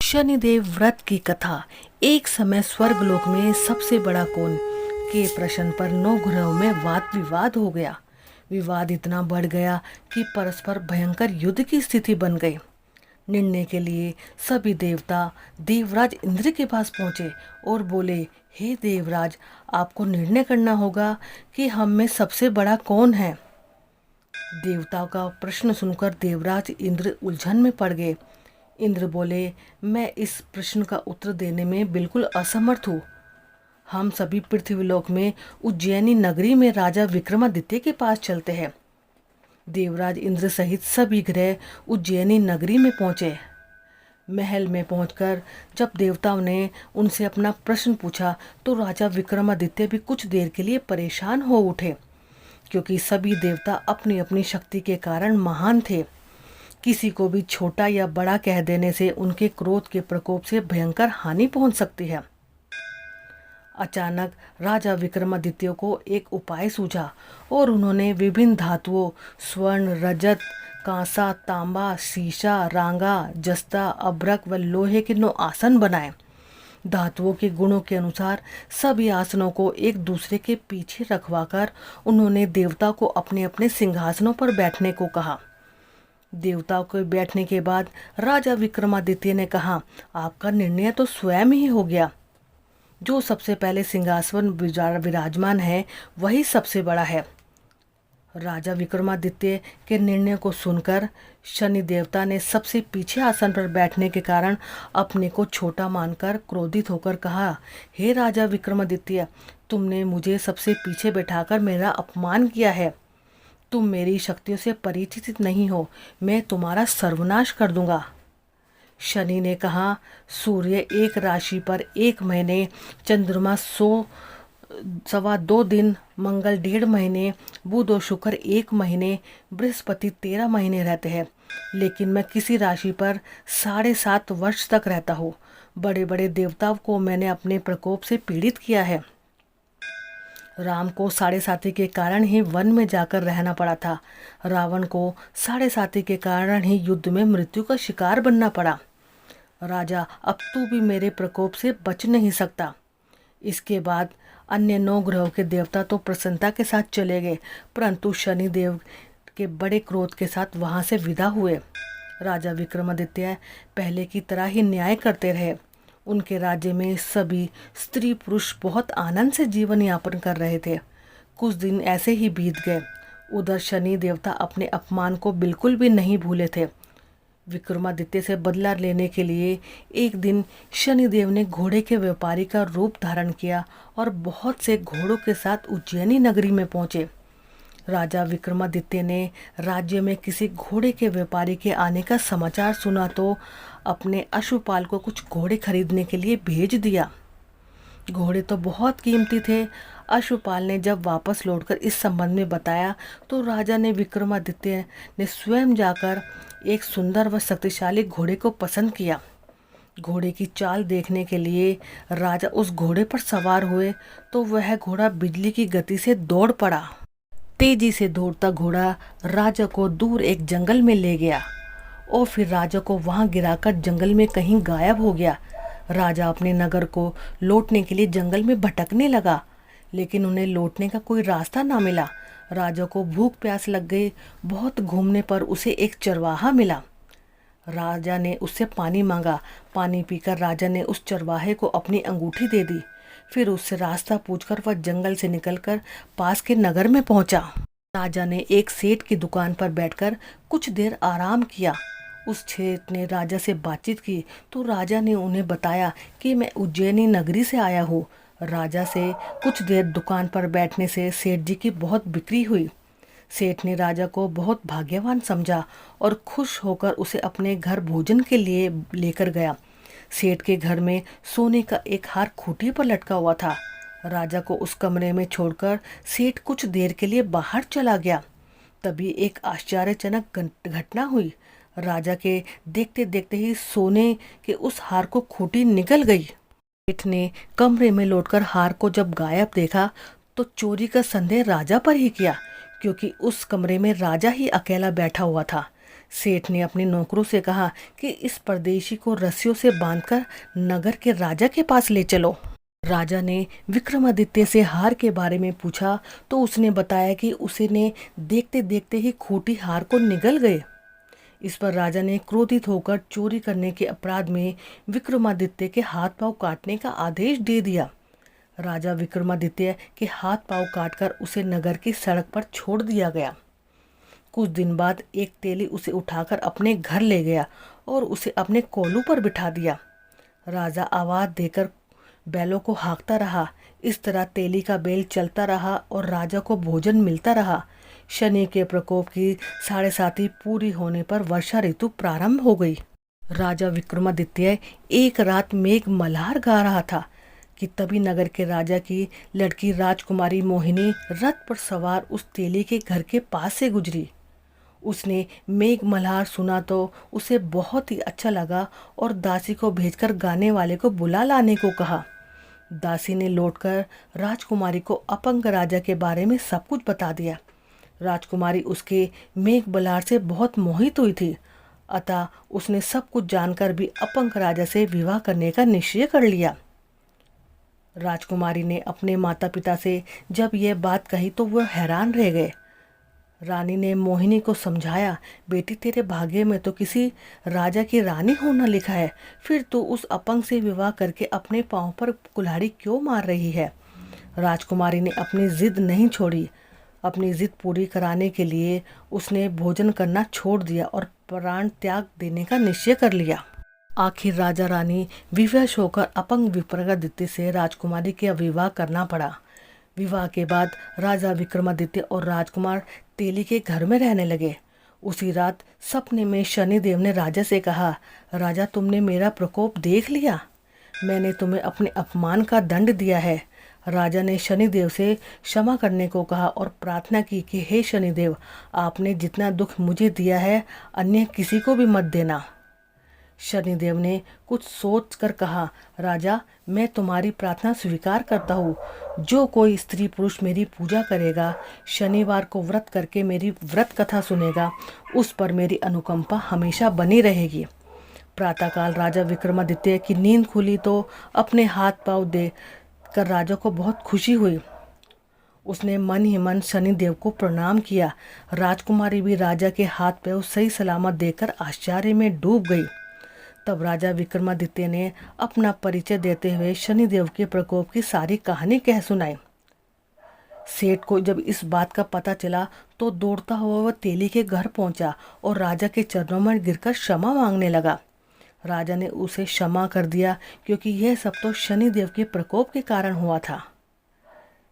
शनिदेव व्रत की कथा। एक समय स्वर्गलोक में सबसे बड़ा कौन के प्रश्न पर 9 ग्रहों में वाद विवाद हो गया। विवाद इतना बढ़ गया कि परस्पर भयंकर युद्ध की स्थिति बन गई। निर्णय के लिए सभी देवता देवराज इंद्र के पास पहुंचे और बोले, हे देवराज, आपको निर्णय करना होगा कि हम में सबसे बड़ा कौन है। देवताओं का प्रश्न सुनकर देवराज इंद्र उलझन में पड़ गए। इंद्र बोले, मैं इस प्रश्न का उत्तर देने में बिल्कुल असमर्थ हूँ। हम सभी पृथ्वीलोक में उज्जैनी नगरी में राजा विक्रमादित्य के पास चलते हैं। देवराज इंद्र सहित सभी ग्रह उज्जैनी नगरी में पहुंचे। महल में पहुंचकर जब देवताओं ने उनसे अपना प्रश्न पूछा तो राजा विक्रमादित्य भी कुछ देर के लिए परेशान हो उठे, क्योंकि सभी देवता अपनी अपनी शक्ति के कारण महान थे। किसी को भी छोटा या बड़ा कह देने से उनके क्रोध के प्रकोप से भयंकर हानि पहुंच सकती है। अचानक राजा विक्रमादित्य को एक उपाय सूझा और उन्होंने विभिन्न धातुओं स्वर्ण, रजत, कांसा, तांबा, शीशा, रांगा, जस्ता, अभ्रक व लोहे के 9 आसन बनाए। धातुओं के गुणों के अनुसार सभी आसनों को एक दूसरे के पीछे रखवाकर उन्होंने देवता को अपने अपने सिंहासनों पर बैठने को कहा। देवताओं के बैठने के बाद राजा विक्रमादित्य ने कहा, आपका निर्णय तो स्वयं ही हो गया। जो सबसे पहले सिंहासन विराजमान है वही सबसे बड़ा है। राजा विक्रमादित्य के निर्णय को सुनकर शनि देवता ने सबसे पीछे आसन पर बैठने के कारण अपने को छोटा मानकर क्रोधित होकर कहा, हे राजा विक्रमादित्य, तुमने मुझे सबसे पीछे बैठाकर मेरा अपमान किया है। तुम मेरी शक्तियों से परिचित नहीं हो, मैं तुम्हारा सर्वनाश कर दूंगा। शनि ने कहा, सूर्य एक राशि पर 1 महीने, चंद्रमा 100 दिन, मंगल 1.5 महीने, बुध और शुक्र 1 महीने, बृहस्पति 13 महीने रहते हैं, लेकिन मैं किसी राशि पर 7.5 वर्ष तक रहता हूँ। बड़े बड़े देवताओं को मैंने अपने प्रकोप से पीड़ित किया है। राम को 7.5 के कारण ही वन में जाकर रहना पड़ा था। रावण को 7.5 के कारण ही युद्ध में मृत्यु का शिकार बनना पड़ा। राजा, अब तू भी मेरे प्रकोप से बच नहीं सकता। इसके बाद अन्य 9 ग्रहों के देवता तो प्रसन्नता के साथ चले गए, परंतु शनिदेव के बड़े क्रोध के साथ वहां से विदा हुए। राजा विक्रमादित्य पहले की तरह ही न्याय करते रहे। उनके राज्य में सभी स्त्री पुरुष बहुत आनंद से जीवन यापन कर रहे थे। कुछ दिन ऐसे ही बीत गए। उधर शनि देवता अपने अपमान को बिल्कुल भी नहीं भूले थे। विक्रमादित्य से बदला लेने के लिए एक दिन शनिदेव ने घोड़े के व्यापारी का रूप धारण किया और बहुत से घोड़ों के साथ उज्जैनी नगरी में पहुंचे। राजा विक्रमादित्य ने राज्य में किसी घोड़े के व्यापारी के आने का समाचार सुना तो अपने अश्वपाल को कुछ घोड़े खरीदने के लिए भेज दिया। घोड़े तो बहुत कीमती थे। अश्वपाल ने जब वापस लौटकर इस संबंध में बताया तो राजा ने विक्रमादित्य ने स्वयं जाकर एक सुंदर व शक्तिशाली घोड़े को पसंद किया। घोड़े की चाल देखने के लिए राजा उस घोड़े पर सवार हुए तो वह घोड़ा बिजली की गति से दौड़ पड़ा। तेजी से दौड़ता घोड़ा राजा को दूर एक जंगल में ले गया और फिर राजा को वहां गिराकर जंगल में कहीं गायब हो गया। राजा अपने नगर को लौटने के लिए जंगल में भटकने लगा, लेकिन उन्हें लौटने का कोई रास्ता ना मिला। राजा को भूख प्यास लग गई। बहुत घूमने पर उसे एक चरवाहा मिला। राजा ने उससे पानी मांगा। पानी पीकर राजा ने उस चरवाहे को अपनी अंगूठी दे दी। फिर उससे रास्ता पूछकर वह जंगल से निकलकर पास के नगर में पहुंचा। राजा ने एक सेठ की दुकान पर बैठकर कुछ देर आराम किया। उस सेठ ने राजा से बातचीत की तो राजा ने उन्हें बताया कि मैं उज्जैनी नगरी से आया हूँ। राजा से कुछ देर दुकान पर बैठने से सेठ जी की बहुत बिक्री हुई। सेठ ने राजा को बहुत भाग्यवान समझा और खुश होकर उसे अपने घर भोजन के लिए लेकर गया। सेठ के घर में सोने का एक हार खूंटी पर लटका हुआ था। राजा को उस कमरे में छोड़कर सेठ कुछ देर के लिए बाहर चला गया। तभी एक आश्चर्यजनक घटना हुई। राजा के देखते देखते ही सोने के उस हार को खूंटी निकल गई। सेठ ने कमरे में लौटकर हार को जब गायब देखा तो चोरी का संदेह राजा पर ही किया, क्योंकि उस कमरे में राजा ही अकेला बैठा हुआ था। सेठ ने अपने नौकरों से कहा कि इस परदेशी को रस्सियों से बांधकर नगर के राजा के पास ले चलो। राजा ने विक्रमादित्य से हार के बारे में पूछा तो उसने बताया कि उसने देखते देखते ही खूंटी हार को निगल गए। इस पर राजा ने क्रोधित होकर चोरी करने के अपराध में विक्रमादित्य के हाथ पांव काटने का आदेश दे दिया। राजा विक्रमादित्य के हाथ पांव काटकर उसे नगर की सड़क पर छोड़ दिया गया। कुछ दिन बाद एक तेली उसे उठाकर अपने घर ले गया और उसे अपने कोलू पर बिठा दिया। राजा आवाज देकर बैलों को हाँकता रहा। इस तरह तेली का बैल चलता रहा और राजा को भोजन मिलता रहा। शनि के प्रकोप की 7.5 पूरी होने पर वर्षा ऋतु प्रारंभ हो गई। राजा विक्रमादित्य एक रात मेघ मल्हार गा रहा था कि तभी नगर के राजा की लड़की राजकुमारी मोहिनी रथ पर सवार उस तेली के घर के पास से गुजरी। उसने मेघ मल्हार सुना तो उसे बहुत ही अच्छा लगा और दासी को भेजकर गाने वाले को बुला लाने को कहा। दासी ने लौटकर राजकुमारी को अपंग राजा के बारे में सब कुछ बता दिया। राजकुमारी उसके मेघ मल्हार से बहुत मोहित हुई थी, अतः उसने सब कुछ जानकर भी अपंग राजा से विवाह करने का निश्चय कर लिया। राजकुमारी ने अपने माता पिता से जब यह बात कही तो वह हैरान रह गए। रानी ने मोहिनी को समझाया, बेटी तेरे भाग्य में तो किसी राजा की रानी होना लिखा है, फिर तू उस अपंग से विवाह करके अपने पांव पर कुल्हाड़ी क्यों मार रही है। राजकुमारी ने अपनी जिद नहीं छोड़ी। अपनी जिद पूरी कराने के लिए उसने भोजन करना छोड़ दिया और प्राण त्याग देने का निश्चय कर लिया। आखिर राजा रानी विवश होकर अपंग विक्रमादित्य से राजकुमारी का विवाह करना पड़ा। विवाह के बाद राजा विक्रमादित्य और राजकुमार तेली के घर में रहने लगे। उसी रात सपने में शनिदेव ने राजा से कहा, राजा तुमने मेरा प्रकोप देख लिया, मैंने तुम्हें अपने अपमान का दंड दिया है। राजा ने शनिदेव से क्षमा करने को कहा और प्रार्थना की कि हे शनिदेव, आपने जितना दुख मुझे दिया है अन्य किसी को भी मत देना। शनिदेव ने कुछ सोच कर कहा, राजा मैं तुम्हारी प्रार्थना स्वीकार करता हूँ। जो कोई स्त्री पुरुष मेरी पूजा करेगा, शनिवार को व्रत करके मेरी व्रत कथा सुनेगा, उस पर मेरी अनुकंपा हमेशा बनी रहेगी। प्रातःकाल राजा विक्रमादित्य की नींद खुली तो अपने हाथ पांव दे कर राजा को बहुत खुशी हुई। उसने मन ही मन शनिदेव को प्रणाम किया। राजकुमारी भी राजा के हाथ पैर सही सलामत देकर आश्चर्य में डूब गई। तब राजा विक्रमादित्य ने अपना परिचय देते हुए शनिदेव के प्रकोप की सारी कहानी कह सुनाई। सेठ को जब इस बात का पता चला तो दौड़ता हुआ वह तेली के घर पहुंचा और राजा के चरणों में गिरकर क्षमा मांगने लगा। राजा ने उसे क्षमा कर दिया क्योंकि यह सब तो शनिदेव के प्रकोप के कारण हुआ था।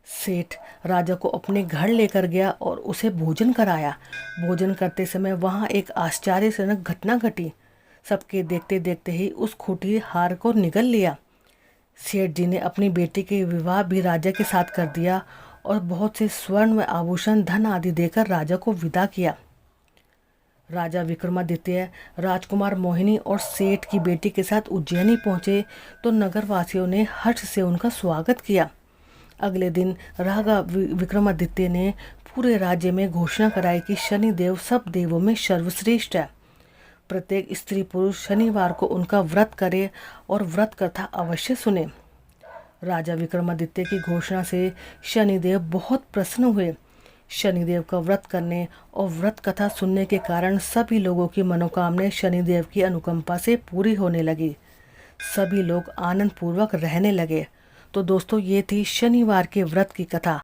सेठ राजा को अपने घर लेकर गया और उसे भोजन कराया। भोजन करते समय वहां एक आश्चर्यजनक घटना घटी। सबके देखते देखते ही उस खूंटी हार को निगल लिया। सेठ जी ने अपनी बेटी के विवाह भी राजा के साथ कर दिया और बहुत से स्वर्ण व आभूषण धन आदि देकर राजा को विदा किया। राजा विक्रमादित्य राजकुमार मोहिनी और सेठ की बेटी के साथ उज्जैनी पहुंचे तो नगरवासियों ने हर्ष से उनका स्वागत किया। अगले दिन राजा विक्रमादित्य ने पूरे राज्य में घोषणा कराई कि शनिदेव सब देवों में सर्वश्रेष्ठ है। प्रत्येक स्त्री पुरुष शनिवार को उनका व्रत करे और व्रत कथा अवश्य सुने। राजा विक्रमादित्य की घोषणा से शनिदेव बहुत प्रसन्न हुए। शनिदेव का व्रत करने और व्रत कथा सुनने के कारण सभी लोगों की मनोकामनाएं शनिदेव की अनुकंपा से पूरी होने लगी। सभी लोग आनंद पूर्वक रहने लगे। तो दोस्तों, ये थी शनिवार के व्रत की कथा।